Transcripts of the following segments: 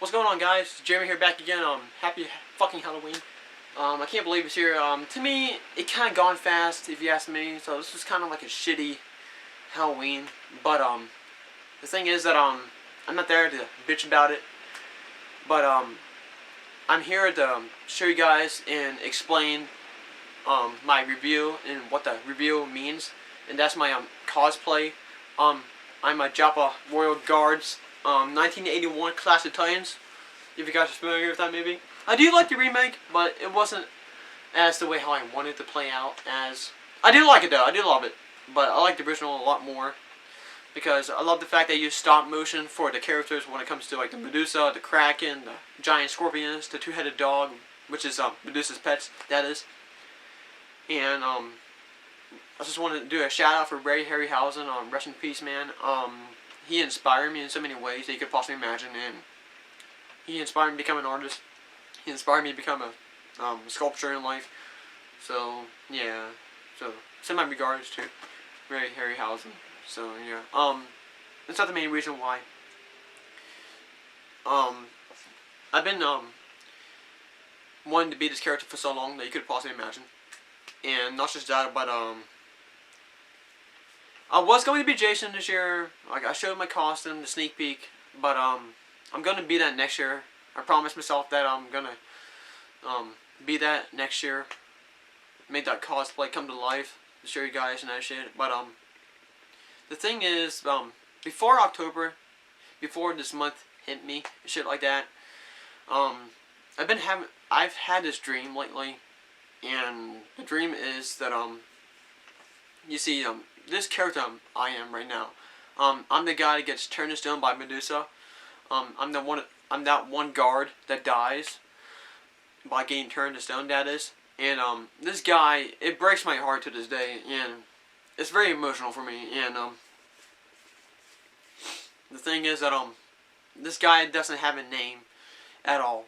What's going on, guys? Jeremy here, back again. Happy fucking Halloween. I can't believe it's here. To me, it kind of gone fast, if you ask me. So this was kind of like a shitty Halloween. But the thing is that I'm not there to bitch about it. But I'm here to show you guys and explain my review and what the review means. And that's my cosplay. I'm a Joppa Royal Guards 1981 Clash of Titans. If you guys are familiar with that movie, I do like the remake, but it wasn't as the way how I wanted it to play out. As I do like it though, I do love it, but I like the original a lot more because I love the fact they use stop motion for the characters when it comes to like the Medusa, the Kraken, the giant scorpions, the two-headed dog, which is Medusa's pets. That is, and I just wanted to do a shout out for Ray Harryhausen. Rest in peace, man. He inspired me in so many ways that you could possibly imagine, and he inspired me to become an artist. He inspired me to become a sculptor in life. So yeah, so send my regards to Ray Harryhausen. So yeah, that's not the main reason why. I've been wanting to be this character for so long that you could possibly imagine, and not just that, but I was going to be Jason this year. Like, I showed my costume, the sneak peek, but I'm gonna be that next year. I promised myself that I'm gonna be that next year. Make that cosplay come to life to show you guys and that shit. But the thing is, before October, before this month hit me and shit like that, I've had this dream lately, and the dream is that you see this character I am right now. I'm the guy that gets turned to stone by Medusa. I'm that one guard that dies by getting turned to stone. That is, and this guy, it breaks my heart to this day, and it's very emotional for me. And the thing is that this guy doesn't have a name at all,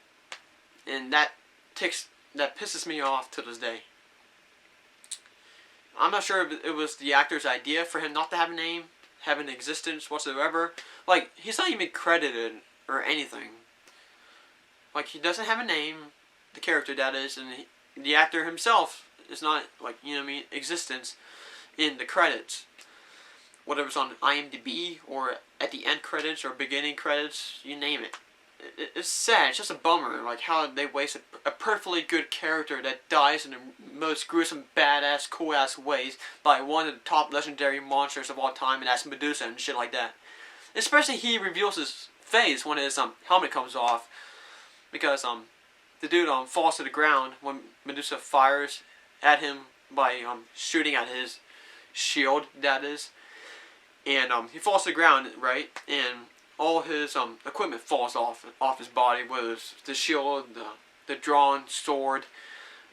and that pisses me off to this day. I'm not sure if it was the actor's idea for him not to have a name, have an existence whatsoever. Like, he's not even credited or anything. Like, he doesn't have a name, the character that is, and the actor himself is not, like, you know what I mean, existence in the credits. Whether it's on IMDb or at the end credits or beginning credits, you name it. It's sad. It's just a bummer, like how they wasted a perfectly good character that dies in the most gruesome, badass, cool-ass ways by one of the top legendary monsters of all time, and that's Medusa and shit like that. Especially he reveals his face when his helmet comes off, because the dude falls to the ground when Medusa fires at him by shooting at his shield. That is, and he falls to the ground, right, and all his equipment falls off his body, whether it's the shield, the drawn sword,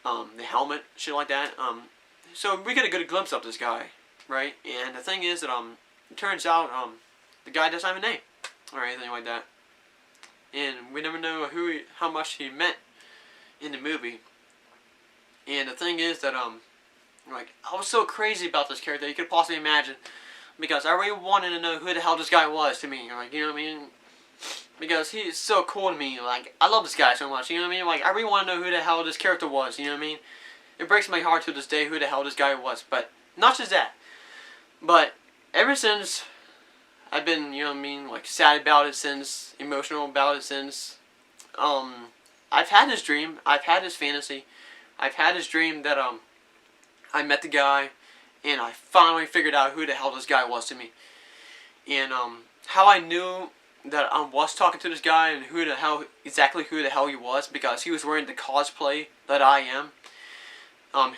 the helmet, shit like that. So we get a good glimpse of this guy, right? And the thing is that it turns out the guy doesn't have a name or anything like that, and we never know how much he meant in the movie. And the thing is that like, I was so crazy about this character you could possibly imagine. Because I really wanted to know who the hell this guy was to me, like, you know what I mean? Because he's so cool to me, like, I love this guy so much, you know what I mean? Like, I really want to know who the hell this character was, you know what I mean? It breaks my heart to this day who the hell this guy was, but not just that. But ever since I've been, you know what I mean, like, sad about it since, emotional about it since, I've had this dream, I've had this fantasy, I've had this dream that, I met the guy, and I finally figured out who the hell this guy was to me. And how I knew that I was talking to this guy and exactly who the hell he was, because he was wearing the cosplay that I am.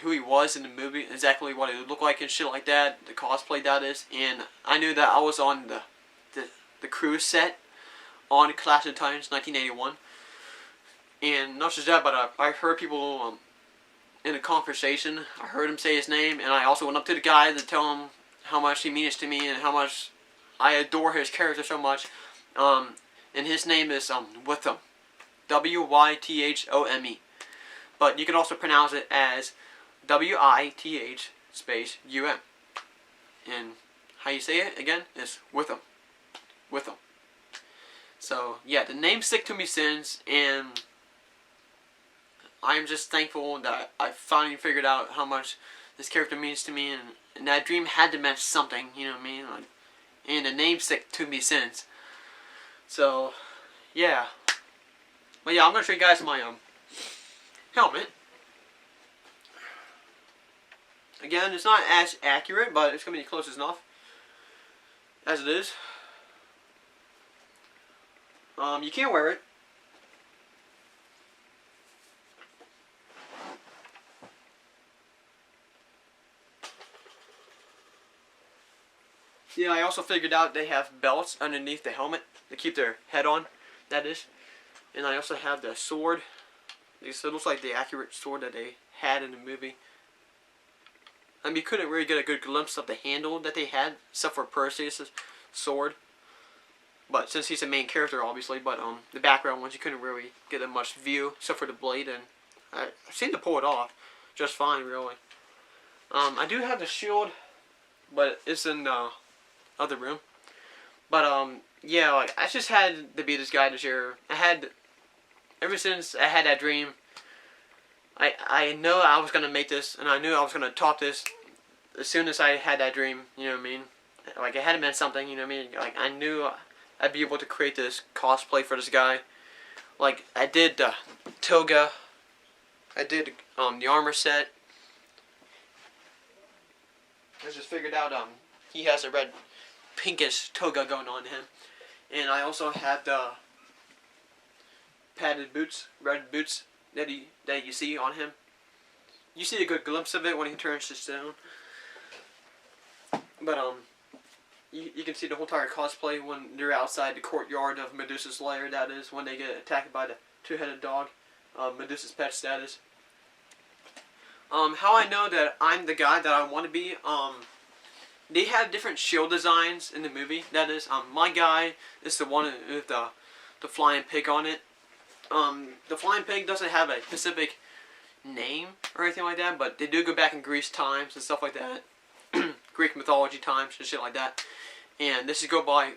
Who he was in the movie, exactly what he would look like and shit like that, the cosplay that is. And I knew that I was on the crew set on Clash of Titans 1981. And not just that, but I heard people in a conversation, I heard him say his name, and I also went up to the guy to tell him how much he means to me and how much I adore his character so much. And his name is Wythome, W-Y-T-H-O-M-E. But you can also pronounce it as W-I-T-H space U-M. And how you say it again is Wythome. Wythome. So So yeah, the name stick to me since, and I'm just thankful that I finally figured out how much this character means to me, and that dream had to mean something, you know what I mean? Like, and the name stick to me since. So yeah, but yeah, I'm gonna show you guys my helmet. Again, it's not as accurate, but it's gonna be close enough as it is. You can't wear it. Yeah, I also figured out they have belts underneath the helmet to keep their head on, that is. And I also have the sword. So it looks like the accurate sword that they had in the movie. I mean, you couldn't really get a good glimpse of the handle that they had, except for Perseus' sword. But since he's the main character, obviously, but the background ones, you couldn't really get a much view, except for the blade, and I seemed to pull it off just fine, really. I do have the shield, but it's in the other room. But yeah, like I just had to be this guy this year. Ever since I had that dream, I know I was gonna make this, and I knew I was gonna top this as soon as I had that dream. You know what I mean? Like it had meant something. You know what I mean? Like I knew I'd be able to create this cosplay for this guy. Like I did the toga. I did the armor set. I just figured out he has a red pinkish toga going on him, and I also had the padded boots, red boots that you see on him. You see a good glimpse of it when he turns this down. But you can see the whole entire cosplay when they're outside the courtyard of Medusa's lair. That is when they get attacked by the two-headed dog, Medusa's pet status. How I know that I'm the guy that I want to be. They have different shield designs in the movie. That is, my guy is the one with the flying pig on it. The flying pig doesn't have a specific name or anything like that, but they do go back in Greece times and stuff like that. Greek mythology times and shit like that. And this is go by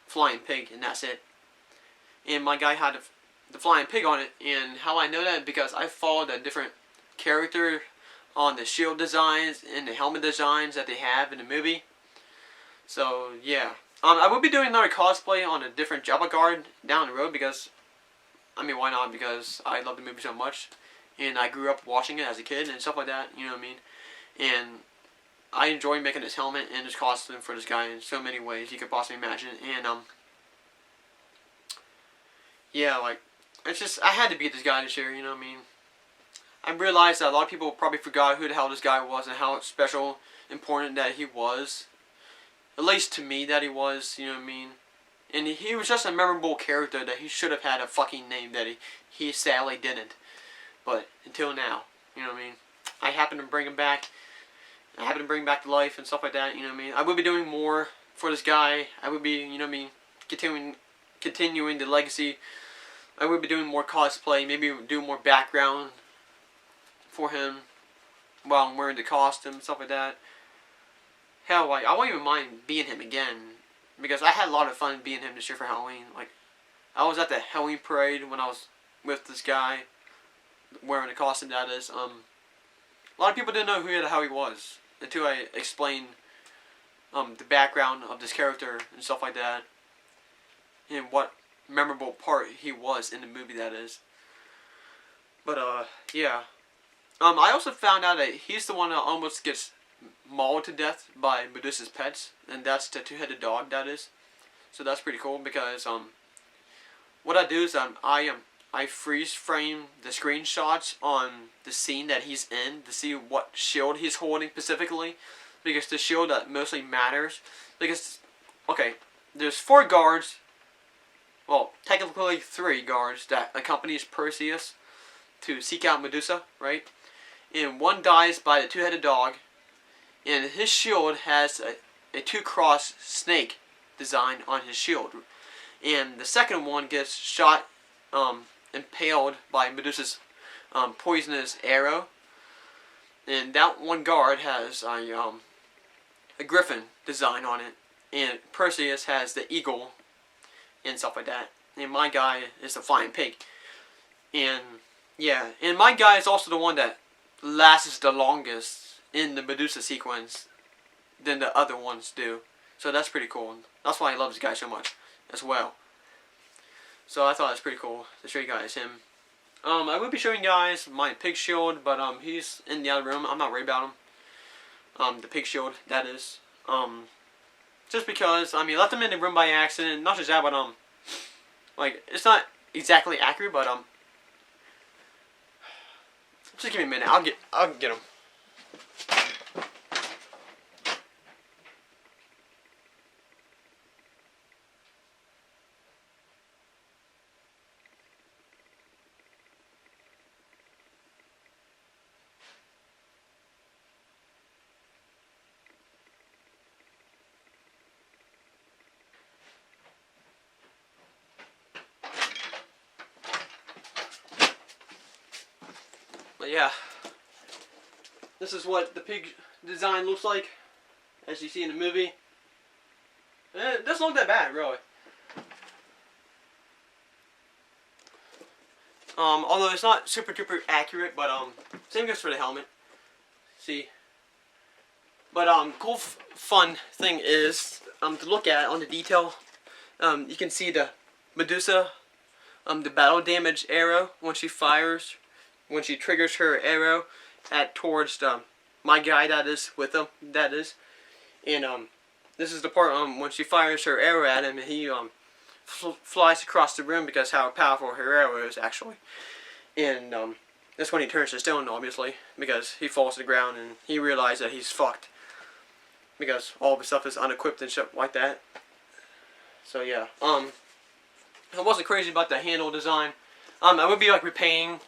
flying pig, and that's it. And my guy had the flying pig on it, and how I know that because I followed a different character on the shield designs and the helmet designs that they have in the movie. So yeah, I will be doing another cosplay on a different Joppa guard down the road because, I mean, why not? Because I love the movie so much, and I grew up watching it as a kid and stuff like that. You know what I mean? And I enjoy making this helmet and this costume for this guy in so many ways you could possibly imagine. And yeah, like it's just I had to beat this guy this year. You know what I mean? I realized that a lot of people probably forgot who the hell this guy was and how special, important that he was. At least to me that he was, you know what I mean? And he was just a memorable character that he should have had a fucking name that he sadly didn't. But until now, you know what I mean? I happen to bring him back. I happen to bring back to life and stuff like that, you know what I mean? I will be doing more for this guy. I would be, you know what I mean, continuing the legacy. I would be doing more cosplay, maybe do more background for him while I'm wearing the costume and stuff like that. Hell, like, I won't even mind being him again because I had a lot of fun being him this year for Halloween. Like, I was at the Halloween parade when I was with this guy wearing the costume, that is. A lot of people didn't know who the hell he was until I explained the background of this character and stuff like that, and what memorable part he was in the movie, that is. But yeah. I also found out that he's the one that almost gets mauled to death by Medusa's pets, and that's the two-headed dog, that is. So that's pretty cool because what I do is I freeze frame the screenshots on the scene that he's in to see what shield he's holding specifically, because the shield that mostly matters. Because okay, there's 4 guards. Well, technically 3 guards that accompanies Perseus to seek out Medusa, right? And one dies by the two-headed dog, and his shield has a 2-cross snake design on his shield. And the second one gets shot, impaled by Medusa's poisonous arrow. And that one guard has a griffin design on it, and Perseus has the eagle and stuff like that. and my guy is the flying pig. And yeah, and my guy is also the one that lasts the longest in the Medusa sequence than the other ones do. So that's pretty cool. That's why I love this guy so much as well. So I thought it was pretty cool to show you guys him. I will be showing you guys my pig shield, but he's in the other room. I'm not worried about him. The pig shield, that is. Just because, I mean, I left him in the room by accident. Not just that, but like, it's not exactly accurate, but just give me a minute. I'll get him. But yeah, this is what the pig design looks like, as you see in the movie. It doesn't look that bad, really. Although it's not super duper accurate, but same goes for the helmet. See, but cool fun thing is to look at on the detail. You can see the Medusa, the battle damage arrow when she fires. When she triggers her arrow towards my guy, that is, with him, that is. And this is the part when she fires her arrow at him, and he flies across the room because how powerful her arrow is, actually. And that's when he turns to stone, obviously, because he falls to the ground and he realizes that he's fucked. Because all of his stuff is unequipped and shit like that. So yeah, I wasn't crazy about the handle design. I would be like repainting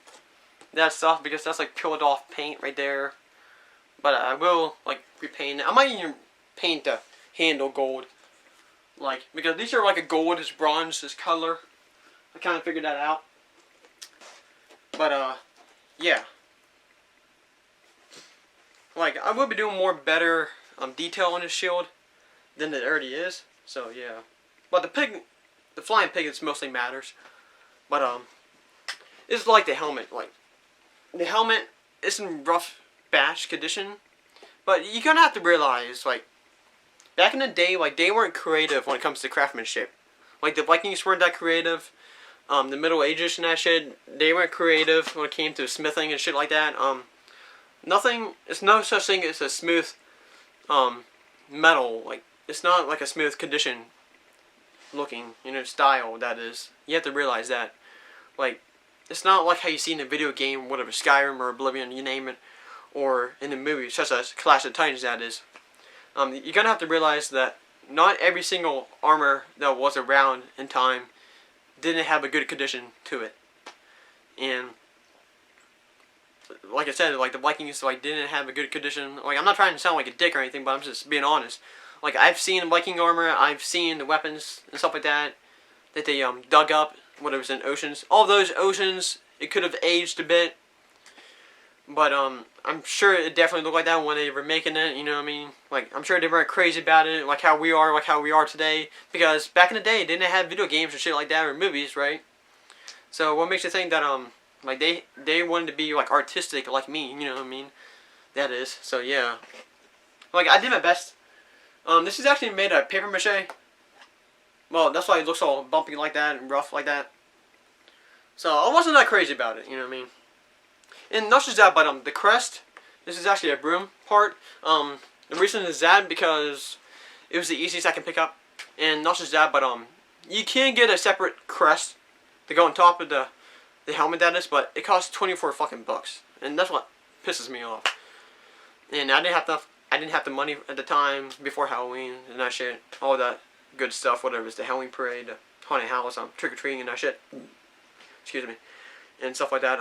that stuff because that's like peeled off paint right there. But I will like repaint it. I might even paint the handle gold, like, because these are like a goldish bronze color. I kind of figured that out. But yeah, like I will be doing more better detail on this shield than it already is. So yeah, but the flying pig, is mostly matters. But it's like the helmet, like. The helmet is in rough batch condition, but you're gonna have to realize, like, back in the day, like, they weren't creative when it comes to craftsmanship. Like, the Vikings weren't that creative. The Middle Ages and that shit, they weren't creative when it came to smithing and shit like that. It's no such thing as a smooth, metal. Like, it's not like a smooth condition looking, style, that is. You have to realize that. Like, it's not like how you see in a video game, whatever, Skyrim or Oblivion, you name it, or in a movie such as Clash of Titans, that is. You're gonna have to realize that not every single armor that was around in time didn't have a good condition to it. And like I said, like the Vikings, like, didn't have a good condition. Like, I'm not trying to sound like a dick or anything, but I'm just being honest. Like, I've seen Viking armor, I've seen the weapons and stuff like that they dug up. What it was in oceans. All those oceans, it could have aged a bit. But I'm sure it definitely looked like that when they were making it, you know what I mean? Like, I'm sure they weren't crazy about it, like how we are today. Because back in the day, they didn't have video games or shit like that, or movies, right? So what makes you think that like they wanted to be like artistic like me, you know what I mean? That is. So yeah. Like, I did my best. This is actually made of paper mache. Well, that's why it looks all bumpy like that and rough like that. So I wasn't that crazy about it, you know what I mean? And not just that, but the crest, this is actually a broom part. The reason is that because it was the easiest I can pick up. And not just that, but you can get a separate crest to go on top of the helmet, that is, but it costs 24 fucking bucks. And that's what pisses me off. And I didn't have the money at the time before Halloween and that shit, all that good stuff, whatever it's the Halloween parade, the haunted house, trick or treating and that shit. Excuse me, and stuff like that.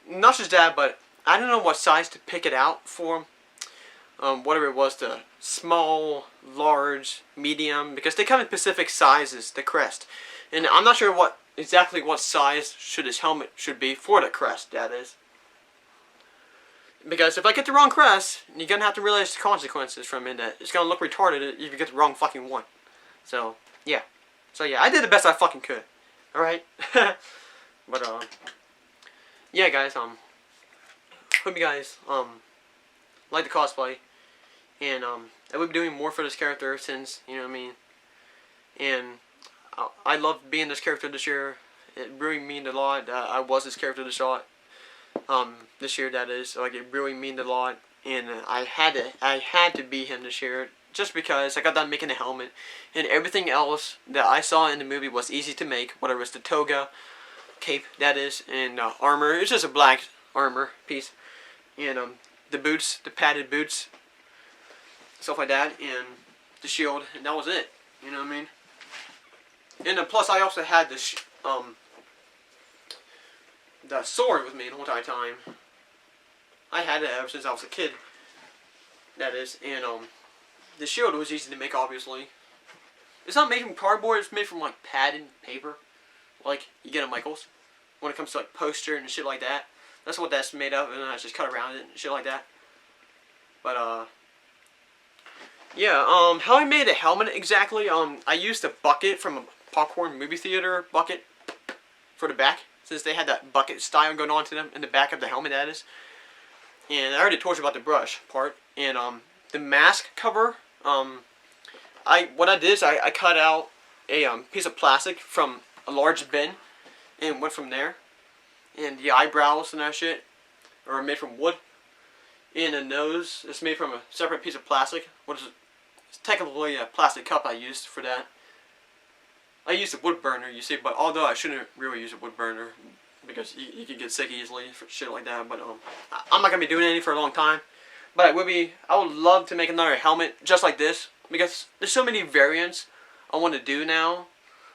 Not just that, but I don't know what size to pick it out for. Whatever it was, the small, large, medium, because they come in specific sizes, the crest, and I'm not sure exactly what size this helmet should be for the crest, that is. Because if I get the wrong crest, you're gonna have to realize the consequences from it. That it's gonna look retarded if you get the wrong fucking one. So yeah, I did the best I fucking could. All right. But yeah, guys. Hope you guys like the cosplay, and I will be doing more for this character since, you know what I mean. And I love being this character this year. It really means a lot. I was this character this year. That is, like, it really means a lot, and I had to be him this year just because I got done making the helmet, and everything else that I saw in the movie was easy to make. Whether it was the toga, cape, that is, and armor. It's just a black armor piece, and the boots, the padded boots, stuff like that, and the shield, and that was it. You know what I mean? And plus, I also had the sword with me the whole entire time. I had it ever since I was a kid. That is, and the shield was easy to make. Obviously, it's not made from cardboard. It's made from like padded paper, like you get at Michaels. When it comes to like poster and shit like that, that's what that's made of, and I just cut around it and shit like that. But yeah, how I made a helmet exactly, I used a bucket from a popcorn movie theater bucket for the back, since they had that bucket style going on to them in the back of the helmet, that is. And I already told you about the brush part, and the mask cover, what I did is I cut out a piece of plastic from a large bin, and went from there. And the eyebrows and that shit are made from wood. And the nose is made from a separate piece of plastic. It's technically a plastic cup I used for that. I used a wood burner, you see, but although I shouldn't really use a wood burner because you can get sick easily for shit like that. But I'm not gonna be doing anything for a long time. But I would love to make another helmet just like this, because there's so many variants I want to do now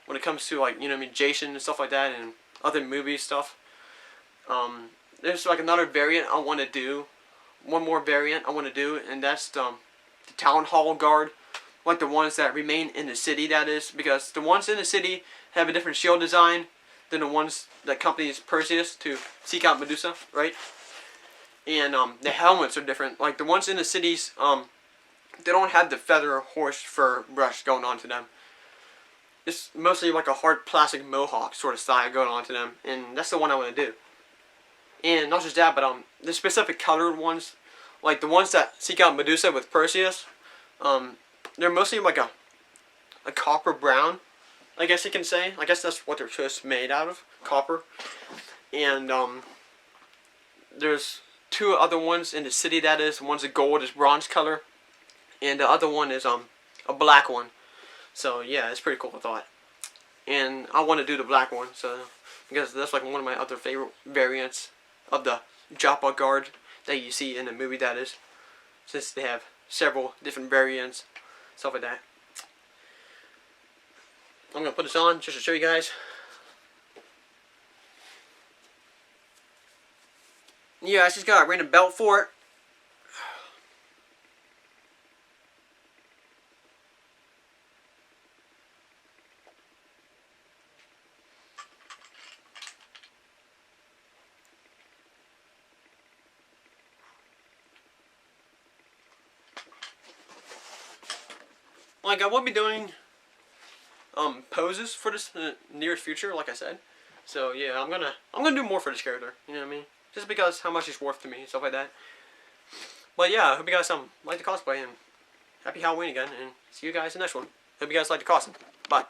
when it comes to, like, you know what I mean, Jason and stuff like that, and other movie stuff. There's like another variant I want to do. One more variant I want to do, and that's the town hall guard, like the ones that remain in the city, that is, because the ones in the city have a different shield design than the ones that accompanies Perseus to seek out Medusa, right? And the helmets are different. Like the ones in the cities, they don't have the feather or horse fur brush going on to them. It's mostly like a hard plastic mohawk sort of style going on to them, and that's the one I want to do. And not just that, but the specific colored ones, like the ones that seek out Medusa with Perseus, they're mostly like a copper brown, I guess you can say. I guess that's what they're supposed to be made out of, copper. And there's two other ones in the city, that is. One's a gold, is bronze color, and the other one is a black one. So yeah, it's pretty cool, I thought. And I want to do the black one, so because that's like one of my other favorite variants of the Joppa guard that you see in the movie, that is, since they have several different variants, stuff like that. I'm gonna put this on just to show you guys. Yeah, I just got a random belt for it. Like, I will be doing poses for this in the nearest future, like I said. So yeah, I'm gonna do more for this character. You know what I mean? Just because how much he's worth to me and stuff like that. But yeah, I hope you guys like the cosplay, and happy Halloween again, and see you guys in the next one. Hope you guys like the costume. Bye.